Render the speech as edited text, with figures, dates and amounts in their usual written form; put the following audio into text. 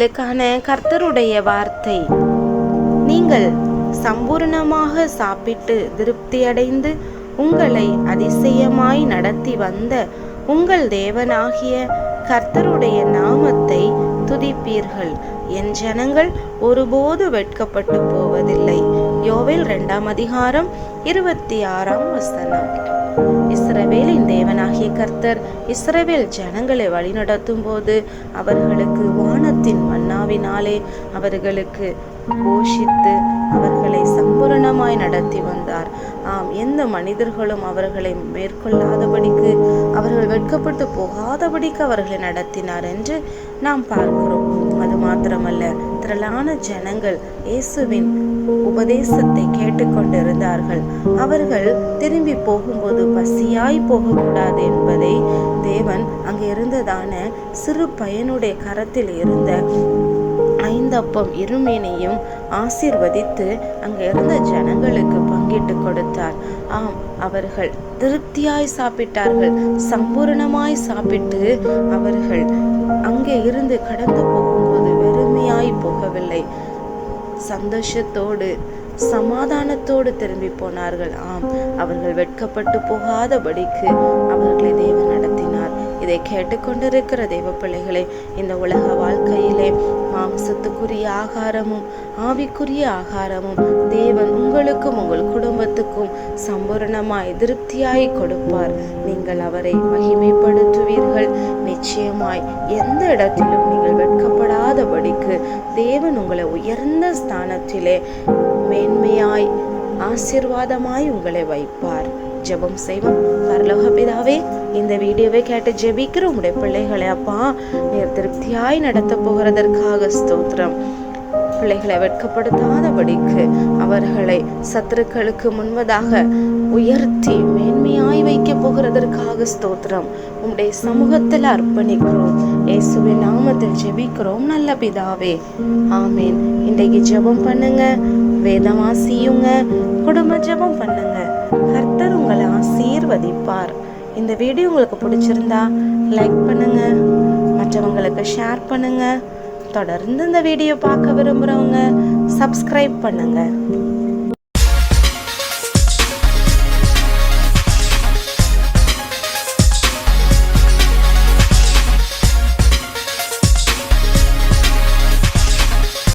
உங்களுக்கான கர்த்தருடைய வார்த்தை. நீங்கள் சம்பூர்ணமாக சாப்பிட்டு திருப்தியடைந்து உங்களை அதிசயமாய் நடத்தி வந்த உங்கள் தேவனாகிய கர்த்தருடைய நாமத்தை துதிப்பீர்கள். என் ஜனங்கள் ஒருபோது வெட்கப்பட்டு போவதில்லை. யோவேல் 2:26. இஸ்ரவேலின் தேவனாகிய கர்த்தர் இஸ்ரவேல் ஜனங்களை வழிநடத்தும் போது அவர்களுக்கு வானத்தின் மன்னாவினாலே அவர்களுக்கு போஷித்து அவர்களை சம்பூரணமாய் நடத்தி வந்தார். எந்த மனிதர்களும் அவர்களை மேற்கொள்ளாதபடிக்கு, அவர்கள் வெட்கப்பட்டு போகாதபடிக்கு அவர்களை நடத்தினார் என்று நாம் பார்க்கிறோம். அது மாத்திரமல்ல, திரளான ஜனங்கள் இயேசுவின் உபதேசத்தை கேட்டுக்கொண்டிருந்தார்கள். அவர்கள் திரும்பி போகும்போது பசியாய் போகக்கூடாது என்பதை தேவன் அங்கே இருந்ததான சிறு பையனுடைய கரத்தில் இருந்த 5 அப்பம் 2 மீனையும் ஆசீர்வதித்து அங்கே இருந்த ஜனங்களுக்கு பங்கிட்டு கொடுத்தார். அவர்கள் திருப்தியாய் சாப்பிட்டார்கள். சம்பூர்ணமாய் சாப்பிட்டு அவர்கள் அங்கே இருந்து கடந்து போகும்போது வெறுமையாய் போகவில்லை, சந்தோஷத்தோடு சமாதானத்தோடு திரும்பி போனார்கள். அவர்கள் வெட்கப்பட்டு போகாதபடிக்கு அவர்களை தேவன் நடத்தினார். இதை கேட்டுக்கொண்டிருக்கிற தேவ பிள்ளைகளை, இந்த உலக வாழ்க்கையிலே மாம்சத்துக்குரிய ஆகாரமும் ஆவிக்குரிய ஆகாரமும் தேவன் உங்களுக்கும் உங்கள் குடும்பத்துக்கும் சம்பூர்ணமாய் திருப்தியாய் கொடுப்பார். நீங்கள் அவரை மகிமைப்படுத்துவீர்கள். நிச்சயமாய் எந்த இடத்திலும் நீங்கள் வெட்கப்படாதபடிக்கு தேவன் உங்களை உயர்ந்த ஸ்தானத்திலே மேன்மையாய் ஆசீர்வாதமாய் உங்களை வைப்பார். ஜெபம் செய்வோம். பரலோக பிதாவே, இந்த வீடியோவை கேட்டு ஜெபிக்கிற உங்களுடைய பிள்ளைகளை அப்பா நீர் திருப்தியாய் நடத்த போகிறதற்காக ஸ்தோத்திரம். பிள்ளைகளை வெட்கப்படுத்தாதபடிக்கு அவர்களை சத்துருக்களுக்கு முன்பதாக உயர்த்தி மேன்மையாய் வைக்க போகிறதற்காக ஸ்தோத்திரம். உம்முடைய சமூகத்தில் அர்ப்பணிக்கிறோம். இயேசுவின் நாமத்தில் ஜெபிக்கிறோம் நல்ல பிதாவே, ஆமீன். இன்றைக்கு ஜெபம் பண்ணுங்க, வேதம் வாசியுங்க, குடும்ப ஜெபம் பண்ணுங்க. கர்த்தர் உங்களை ஆசீர்வதிப்பார். இந்த வீடியோ உங்களுக்கு பிடிச்சிருந்தா லைக் பண்ணுங்க, மற்றவங்களுக்கு ஷேர் பண்ணுங்க. தொடர்ந்து இந்த வீடியோ பார்க்க விரும்புகிறவங்க சப்ஸ்கிரைப் பண்ணுங்க.